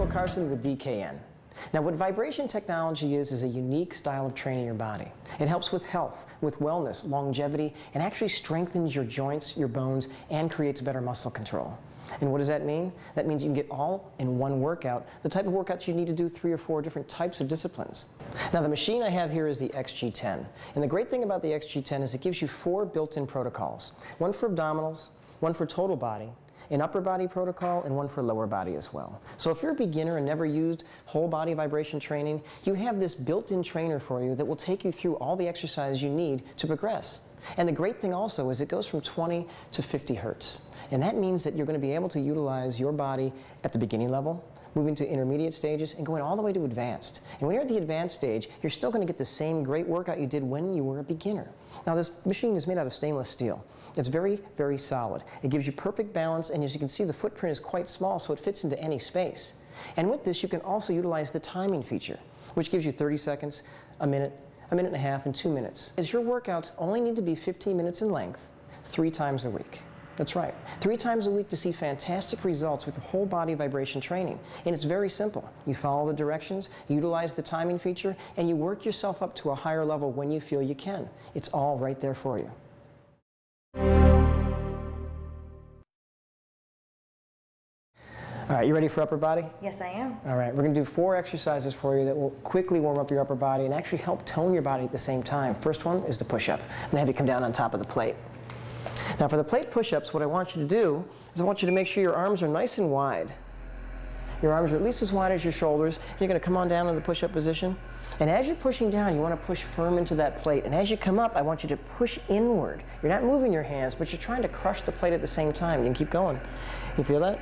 Michael Carson with DKN. Now, what vibration technology is a unique style of training your body. It helps with health, with wellness, longevity, and actually strengthens your joints, your bones, and creates better muscle control. And what does that mean? That means you can get all in one workout, the type of workouts you need to do 3 or 4 different types of disciplines. Now, the machine I have here is the XG10. And the great thing about the XG10 is it gives you 4 built-in protocols. One for abdominals, one for total body, an upper body protocol, and one for lower body as well. So if you're a beginner and never used whole body vibration training, you have this built-in trainer for you that will take you through all the exercises you need to progress. And the great thing also is it goes from 20 to 50 hertz. And that means that you're going to be able to utilize your body at the beginning level, moving to intermediate stages, and going all the way to advanced. And when you're at the advanced stage, you're still going to get the same great workout you did when you were a beginner. Now, this machine is made out of stainless steel. It's very, very solid. It gives you perfect balance, and as you can see, the footprint is quite small, so it fits into any space. And with this, you can also utilize the timing feature, which gives you 30 seconds, a minute and a half, and 2 minutes. As your workouts only need to be 15 minutes in length, 3 times a week. That's right, 3 times a week to see fantastic results with the whole body vibration training. And it's very simple. You follow the directions, utilize the timing feature, and you work yourself up to a higher level when you feel you can. It's all right there for you. All right, you ready for upper body? Yes, I am. All right, we're going to do 4 exercises for you that will quickly warm up your upper body and actually help tone your body at the same time. First one is the push-up. I'm going to have you come down on top of the plate. Now, for the plate push-ups, what I want you to do is I want you to make sure your arms are nice and wide. Your arms are at least as wide as your shoulders. You're going to come on down in the push-up position. And as you're pushing down, you want to push firm into that plate. And as you come up, I want you to push inward. You're not moving your hands, but you're trying to crush the plate at the same time. You can keep going. You feel that?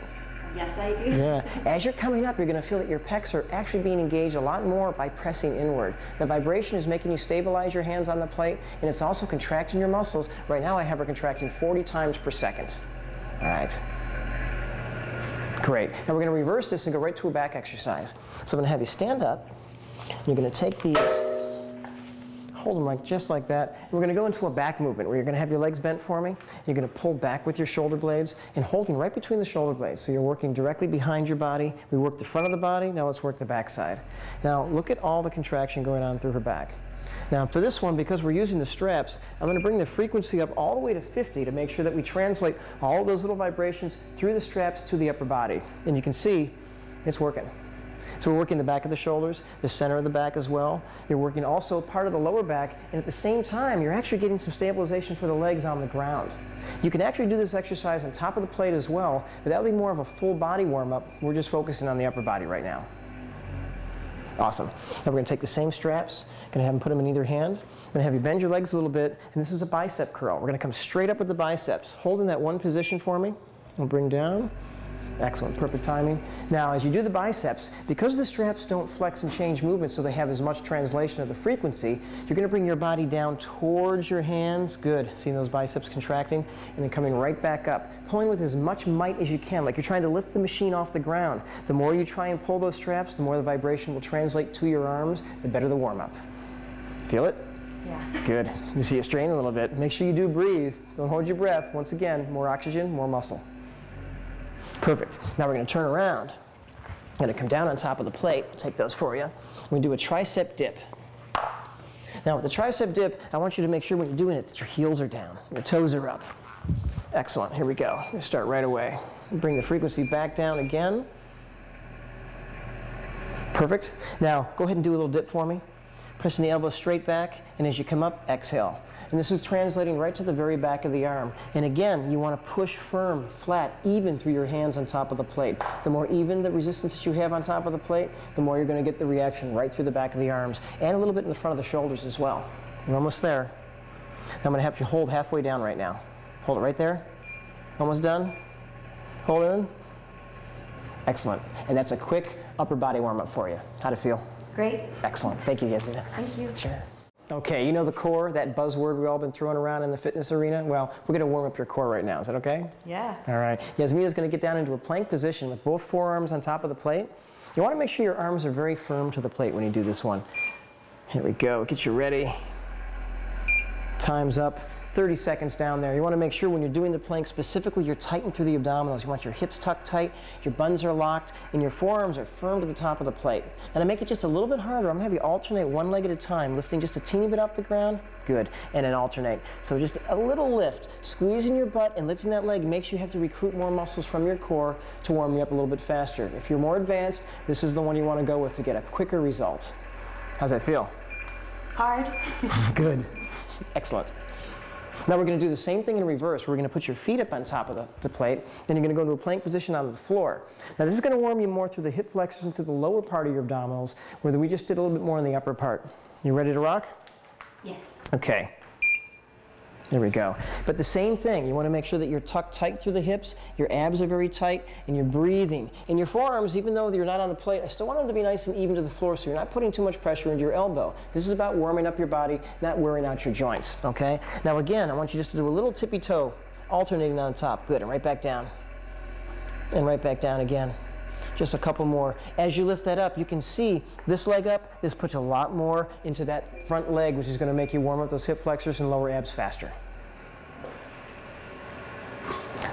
Yes, I do. Yeah. As you're coming up, you're going to feel that your pecs are actually being engaged a lot more by pressing inward. The vibration is making you stabilize your hands on the plate, and it's also contracting your muscles. Right now, I have her contracting 40 times per second. All right. Great. Now we're going to reverse this and go right to a back exercise. So I'm going to have you stand up. You're going to take these, hold them like just like that. We're going to go into a back movement where you're going to have your legs bent for me. You're going to pull back with your shoulder blades and holding right between the shoulder blades. So you're working directly behind your body. We worked the front of the body. Now let's work the back side. Now look at all the contraction going on through her back. Now for this one, because we're using the straps, I'm going to bring the frequency up all the way to 50 to make sure that we translate all those little vibrations through the straps to the upper body. And you can see it's working. So we're working the back of the shoulders, the center of the back as well. You're working also part of the lower back, and at the same time, you're actually getting some stabilization for the legs on the ground. You can actually do this exercise on top of the plate as well, but that would be more of a full body warm-up. We're just focusing on the upper body right now. Awesome. Now we're going to take the same straps, going to have them put them in either hand. I'm going to have you bend your legs a little bit, and this is a bicep curl. We're going to come straight up with the biceps. Hold in that one position for me, and bring down. Excellent, perfect timing. Now, as you do the biceps, because the straps don't flex and change movement so they have as much translation of the frequency, you're going to bring your body down towards your hands. Good. Seeing those biceps contracting and then coming right back up. Pulling with as much might as you can, like you're trying to lift the machine off the ground. The more you try and pull those straps, the more the vibration will translate to your arms, the better the warm-up. Feel it? Yeah. Good. You see it strain a little bit. Make sure you do breathe. Don't hold your breath. Once again, more oxygen, more muscle. Perfect. Now we're going to turn around. I'm going to come down on top of the plate. I'll take those for you. We're going to do a tricep dip. Now with the tricep dip, I want you to make sure when you're doing it that your heels are down, your toes are up. Excellent. Here we go. I'm going to start right away. Bring the frequency back down again. Perfect. Now go ahead and do a little dip for me. Pressing the elbow straight back, and as you come up, exhale. And this is translating right to the very back of the arm. And again, you want to push firm, flat, even through your hands on top of the plate. The more even the resistance that you have on top of the plate, the more you're going to get the reaction right through the back of the arms and a little bit in the front of the shoulders as well. We're almost there. Now I'm going to have you hold halfway down right now. Hold it right there. Almost done. Hold it in. Excellent. And that's a quick upper body warm-up for you. How'd it feel? Great. Excellent. Thank you, Yasmina. Thank you. Sure. Okay, you know the core, that buzzword we've all been throwing around in the fitness arena? Well, we're going to warm up your core right now. Is that okay? Yeah. All right. Yasmina's going to get down into a plank position with both forearms on top of the plate. You want to make sure your arms are very firm to the plate when you do this one. Here we go. Get you ready. Time's up. 30 seconds down there. You want to make sure when you're doing the plank specifically you're tightened through the abdominals. You want your hips tucked tight, your buns are locked, and your forearms are firm to the top of the plate. Now to make it just a little bit harder, I'm going to have you alternate one leg at a time, lifting just a teeny bit off the ground. Good. And then alternate. So just a little lift. Squeezing your butt and lifting that leg makes you have to recruit more muscles from your core to warm you up a little bit faster. If you're more advanced, this is the one you want to go with to get a quicker result. How's that feel? Hard. Good. Excellent. Now we're going to do the same thing in reverse. We're going to put your feet up on top of the plate, then you're going to go into a plank position on the floor. Now this is going to warm you more through the hip flexors and through the lower part of your abdominals, where we just did a little bit more in the upper part. You ready to rock? Yes. Okay. There we go. But the same thing, you want to make sure that you're tucked tight through the hips, your abs are very tight, and you're breathing. And your forearms, even though you're not on the plate, I still want them to be nice and even to the floor so you're not putting too much pressure into your elbow. This is about warming up your body, not wearing out your joints, okay? Now again, I want you just to do a little tippy toe, alternating on top. Good, and right back down. And right back down again. Just a couple more. As you lift that up, you can see this leg up, this puts a lot more into that front leg, which is going to make you warm up those hip flexors and lower abs faster.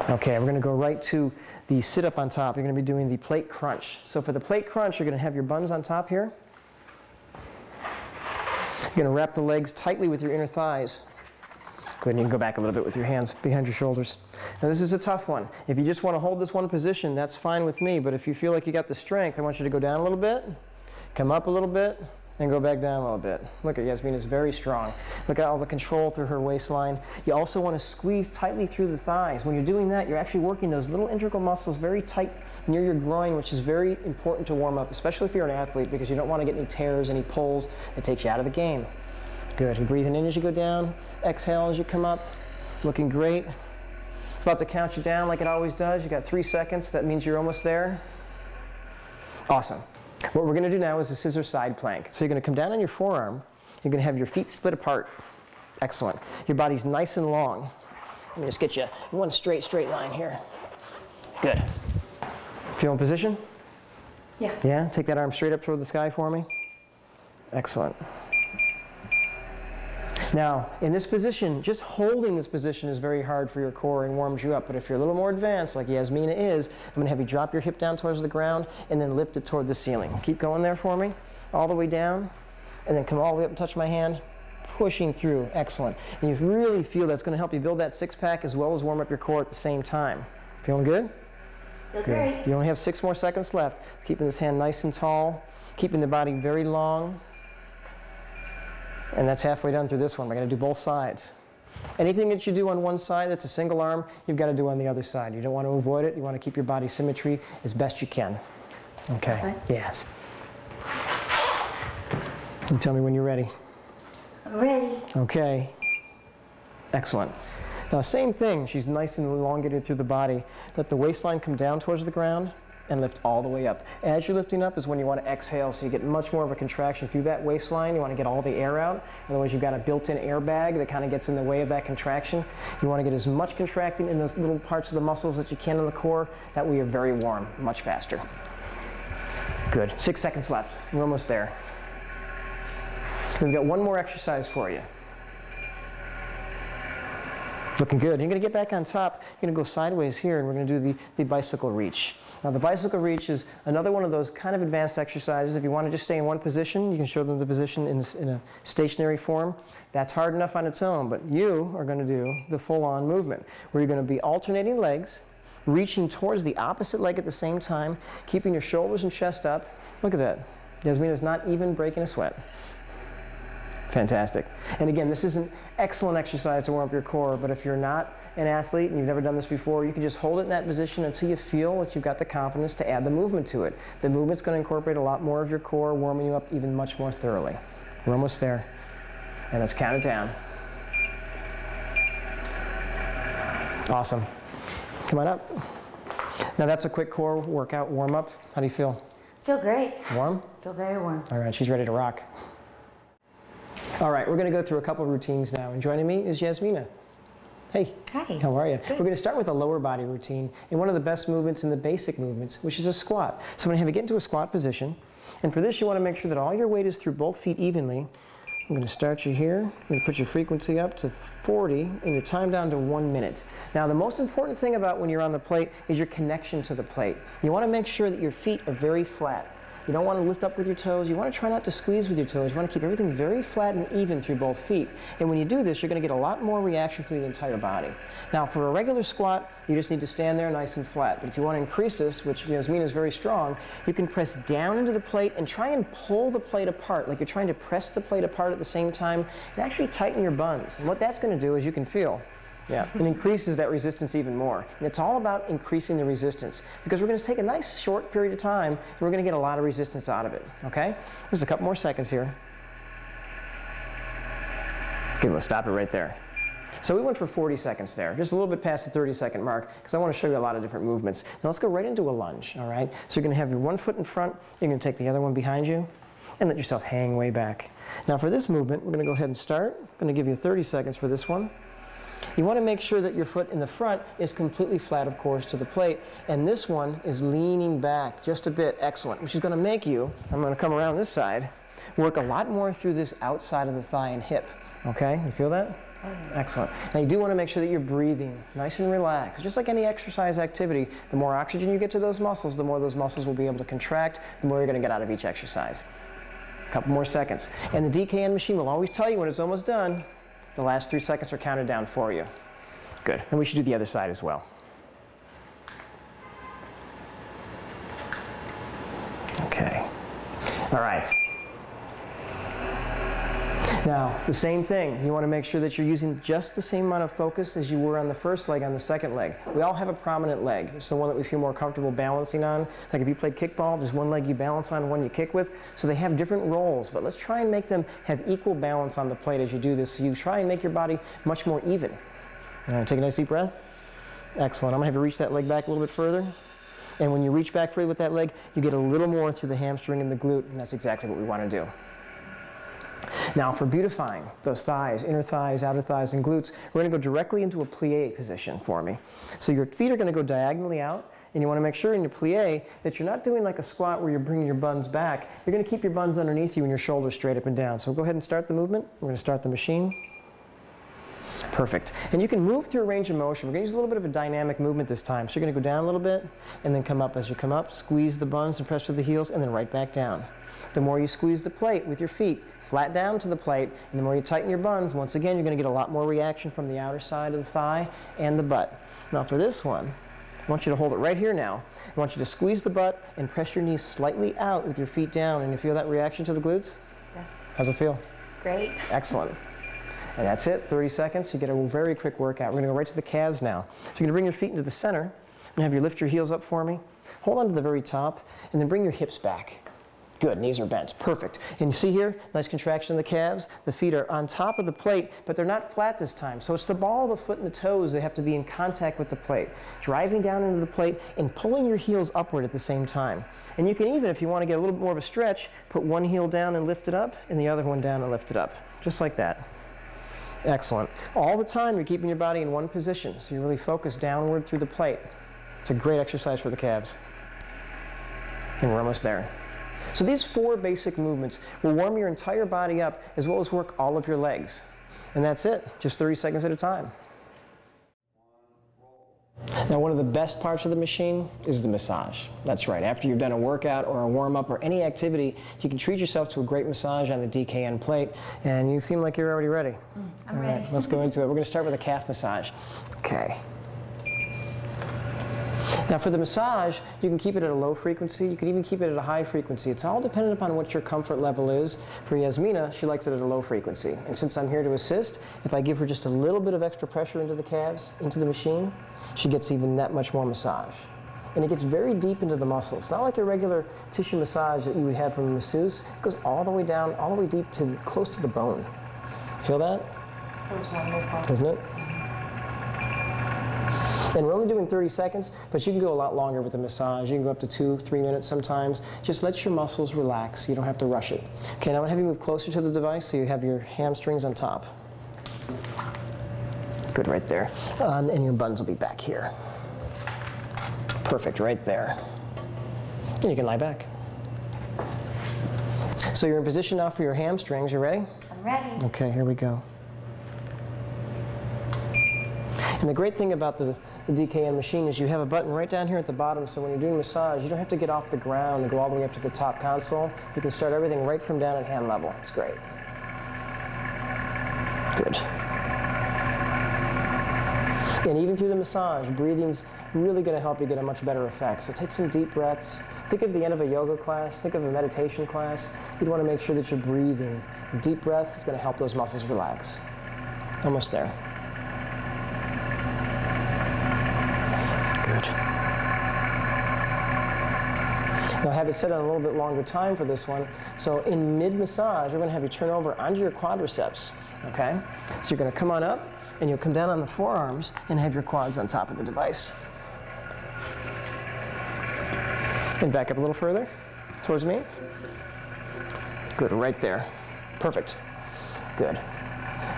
Okay, we're going to go right to the sit-up on top. You're going to be doing the plate crunch. So for the plate crunch, you're going to have your buns on top here. You're going to wrap the legs tightly with your inner thighs. Good, and you can go back a little bit with your hands behind your shoulders. Now this is a tough one. If you just want to hold this one position, that's fine with me, but if you feel like you got the strength, I want you to go down a little bit, come up a little bit, and go back down a little bit. Look at Yasmina's very strong. Look at all the control through her waistline. You also want to squeeze tightly through the thighs. When you're doing that, you're actually working those little integral muscles very tight near your groin, which is very important to warm up, especially if you're an athlete, because you don't want to get any tears, any pulls. It takes you out of the game. Good. You're breathing in as you go down. Exhale as you come up. Looking great. It's about to count you down like it always does. You got 3 seconds. That means you're almost there. Awesome. What we're going to do now is a scissor side plank. So you're going to come down on your forearm. You're going to have your feet split apart. Excellent. Your body's nice and long. Let me just get you one straight line here. Good. Feel in position? Yeah. Yeah? Take that arm straight up toward the sky for me. Excellent. Now, in this position, just holding this position is very hard for your core and warms you up. But if you're a little more advanced, like Yasmina is, I'm going to have you drop your hip down towards the ground and then lift it toward the ceiling. Keep going there for me, all the way down, and then come all the way up and touch my hand, pushing through. Excellent. And you really feel that's going to help you build that six-pack as well as warm up your core at the same time. Feeling good? Feel great. You only have 6 more seconds left. Keeping this hand nice and tall, keeping the body very long. And that's halfway done through this one. We're going to do both sides. Anything that you do on one side that's a single arm, you've got to do on the other side. You don't want to avoid it. You want to keep your body symmetry as best you can. Okay. Yes. You tell me when you're ready. I'm ready. Okay. Excellent. Now, same thing. She's nice and elongated through the body. Let the waistline come down towards the ground and lift all the way up. As you're lifting up is when you want to exhale, so you get much more of a contraction through that waistline. You want to get all the air out. Otherwise, you've got a built-in air bag that kind of gets in the way of that contraction. You want to get as much contracting in those little parts of the muscles that you can in the core. That way you're very warm, much faster. Good. 6 seconds left. We're almost there. We've got one more exercise for you. Looking good. You're going to get back on top. You're going to go sideways here, and we're going to do the bicycle reach. Now, the bicycle reach is another one of those kind of advanced exercises. If you want to just stay in one position, you can show them the position in a stationary form. That's hard enough on its own, but you are going to do the full-on movement, where you're going to be alternating legs, reaching towards the opposite leg at the same time, keeping your shoulders and chest up. Look at that. Yasmina's not even breaking a sweat. Fantastic. And again, this is an excellent exercise to warm up your core, but if you're not an athlete and you've never done this before, you can just hold it in that position until you feel that you've got the confidence to add the movement to it. The movement's going to incorporate a lot more of your core, warming you up even much more thoroughly. We're almost there. And let's count it down. Awesome. Come on up. Now that's a quick core workout warm-up. How do you feel? Feel great. Warm? Feel very warm. All right, she's ready to rock. All right, we're going to go through a couple routines now, and joining me is Yasmina. Hey. Hi. How are you? Good. We're going to start with a lower body routine, and one of the best movements in the basic movements, which is a squat. So I'm going to have you get into a squat position, and for this you want to make sure that all your weight is through both feet evenly, I'm going to start you here. I'm going to put your frequency up to 40 and your time down to 1 minute. Now, the most important thing about when you're on the plate is your connection to the plate. You want to make sure that your feet are very flat. You don't want to lift up with your toes. You want to try not to squeeze with your toes. You want to keep everything very flat and even through both feet. And when you do this, you're going to get a lot more reaction through the entire body. Now, for a regular squat, you just need to stand there nice and flat. But if you want to increase this, which Yasmina is very strong, you can press down into the plate and try and pull the plate apart, like you're trying to press the plate apart at the same time, and actually tighten your buns. And what that's going to do is you can feel, yeah, it increases that resistance even more. And it's all about increasing the resistance, because we're going to take a nice short period of time and we're going to get a lot of resistance out of it, okay? There's a couple more seconds here. Okay, we'll stop it right there. So we went for 40 seconds there, just a little bit past the 30-second mark, because I want to show you a lot of different movements. Now let's go right into a lunge, all right? So you're going to have your one foot in front, you're going to take the other one behind you, and let yourself hang way back. Now for this movement, we're going to go ahead and start. I'm going to give you 30 seconds for this one. You want to make sure that your foot in the front is completely flat, of course, to the plate, and this one is leaning back just a bit. Excellent. Which is going to make you, I'm going to come around this side, work a lot more through this outside of the thigh and hip. Okay, you feel that? Excellent. Now you do want to make sure that you're breathing nice and relaxed. Just like any exercise activity, the more oxygen you get to those muscles, the more those muscles will be able to contract, the more you're going to get out of each exercise. A couple more seconds. And the DKN machine will always tell you when it's almost done. The last 3 seconds are counted down for you. Good. And we should do the other side as well. Okay. All right. Now, the same thing. You want to make sure that you're using just the same amount of focus as you were on the first leg on the second leg. We all have a prominent leg. It's the one that we feel more comfortable balancing on. Like if you played kickball, there's one leg you balance on, one you kick with. So they have different roles, but let's try and make them have equal balance on the plate as you do this. So you try and make your body much more even. All right, take a nice deep breath. Excellent. I'm going to have you reach that leg back a little bit further. And when you reach back further with that leg, you get a little more through the hamstring and the glute, and that's exactly what we want to do. Now for beautifying those thighs, inner thighs, outer thighs, and glutes, we're going to go directly into a plie position for me. So your feet are going to go diagonally out, and you want to make sure in your plie that you're not doing like a squat where you're bringing your buns back. You're going to keep your buns underneath you and your shoulders straight up and down. So go ahead and start the movement. We're going to start the machine. Perfect. And you can move through a range of motion. We're going to use a little bit of a dynamic movement this time. So you're going to go down a little bit and then come up. As you come up, squeeze the buns and press with the heels and then right back down. The more you squeeze the plate with your feet flat down to the plate, and the more you tighten your buns, once again, you're going to get a lot more reaction from the outer side of the thigh and the butt. Now for this one, I want you to hold it right here now. I want you to squeeze the butt and press your knees slightly out with your feet down. And you feel that reaction to the glutes? Yes. How's it feel? Great. Excellent. And that's it, 30 seconds. You get a very quick workout. We're going to go right to the calves now. So you're going to bring your feet into the center and have you lift your heels up for me. Hold on to the very top and then bring your hips back. Good, knees are bent, perfect. And you see here, nice contraction in the calves. The feet are on top of the plate, but they're not flat this time. So it's the ball of the foot and the toes that have to be in contact with the plate. Driving down into the plate and pulling your heels upward at the same time. And you can even, if you want to get a little bit more of a stretch, put one heel down and lift it up, and the other one down and lift it up. Just like that. Excellent. All the time you're keeping your body in one position, so you really focus downward through the plate. It's a great exercise for the calves. And we're almost there. So these 4 basic movements will warm your entire body up as well as work all of your legs. And that's it, just 30 seconds at a time. Now one of the best parts of the machine is the massage. That's right, after you've done a workout or a warm-up or any activity, you can treat yourself to a great massage on the DKN plate, and you seem like you're already ready. I'm ready. Right, let's go into it. We're going to start with a calf massage. Okay. Now for the massage, you can keep it at a low frequency, you can even keep it at a high frequency. It's all dependent upon what your comfort level is. For Yasmina, she likes it at a low frequency. And since I'm here to assist, if I give her just a little bit of extra pressure into the calves, into the machine, she gets even that much more massage. And it gets very deep into the muscles. Not like a regular tissue massage that you would have from a masseuse. It goes all the way down, all the way deep to close to the bone. Feel that? Feels wonderful. Doesn't it? And we're only doing 30 seconds, but you can go a lot longer with the massage. You can go up to 2-3 minutes sometimes. Just let your muscles relax. You don't have to rush it. Okay, now I'm going to have you move closer to the device so you have your hamstrings on top. Good, right there. And your buns will be back here. Perfect, right there. And you can lie back. So you're in position now for your hamstrings. You ready? I'm ready. Okay, here we go. And the great thing about the DKN machine is you have a button right down here at the bottom, so when you're doing massage, you don't have to get off the ground and go all the way up to the top console. You can start everything right from down at hand level. It's great. Good. And even through the massage, breathing's really going to help you get a much better effect. So take some deep breaths. Think of the end of a yoga class. Think of a meditation class. You'd want to make sure that you're breathing. Deep breath is going to help those muscles relax. Almost there. Good. Now have it set on a little bit longer time for this one. So in mid-massage, we're going to have you turn over onto your quadriceps. Okay? So you're going to come on up, and you'll come down on the forearms and have your quads on top of the device. And back up a little further towards me. Good, right there. Perfect. Good.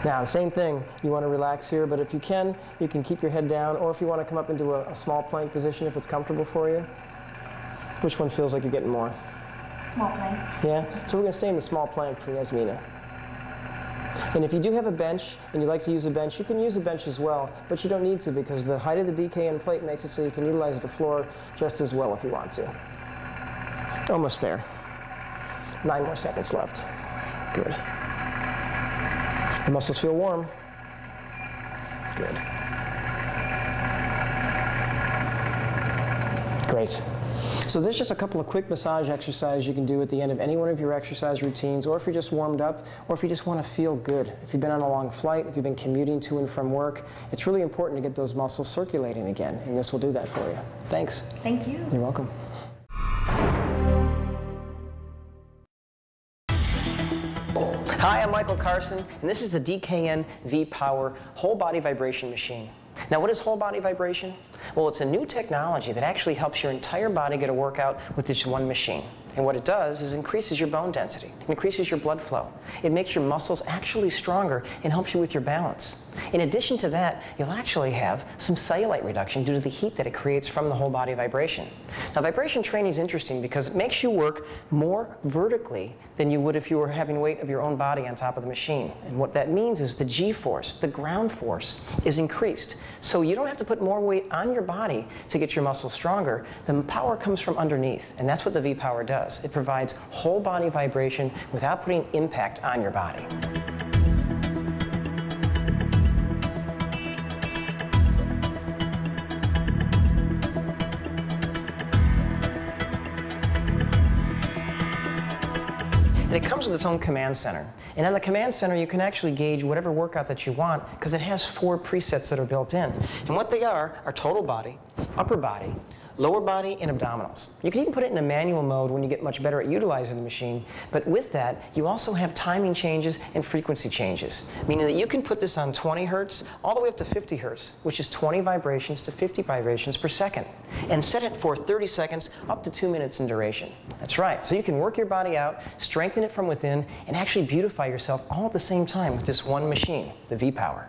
Now, same thing. You want to relax here, but if you can keep your head down, or if you want to come up into a small plank position if it's comfortable for you. Which one feels like you're getting more? Small plank. Yeah? So we're going to stay in the small plank for Yasmina. And if you do have a bench and you like to use a bench, you can use a bench as well, but you don't need to because the height of the DKN plate makes it so you can utilize the floor just as well if you want to. Almost there. 9 more seconds left. Good. The muscles feel warm. Good. Great. So there's just a couple of quick massage exercises you can do at the end of any one of your exercise routines, or if you're just warmed up, or if you just want to feel good. If you've been on a long flight, if you've been commuting to and from work, it's really important to get those muscles circulating again, and this will do that for you. Thanks. Thank you. You're welcome. Hi, I'm Michael Carson, and this is the DKN VPower whole body vibration machine. Now, what is whole body vibration? Well, it's a new technology that actually helps your entire body get a workout with this one machine. And what it does is increases your bone density, it increases your blood flow. It makes your muscles actually stronger and helps you with your balance. In addition to that, you'll actually have some cellulite reduction due to the heat that it creates from the whole body vibration. Now, vibration training is interesting because it makes you work more vertically than you would if you were having weight of your own body on top of the machine. And what that means is the G-force, the ground force, is increased. So you don't have to put more weight on your body to get your muscles stronger. The power comes from underneath, and that's what the VPower does. It provides whole body vibration without putting impact on your body. And it comes with its own command center. And on the command center, you can actually gauge whatever workout that you want because it has 4 presets that are built in. And what they are total body, upper body, lower body, and abdominals. You can even put it in a manual mode when you get much better at utilizing the machine, but with that, you also have timing changes and frequency changes, meaning that you can put this on 20 hertz all the way up to 50 hertz, which is 20 vibrations to 50 vibrations per second, and set it for 30 seconds up to 2 minutes in duration. That's right, so you can work your body out, strengthen it from within, and actually beautify yourself all at the same time with this one machine, the VPower.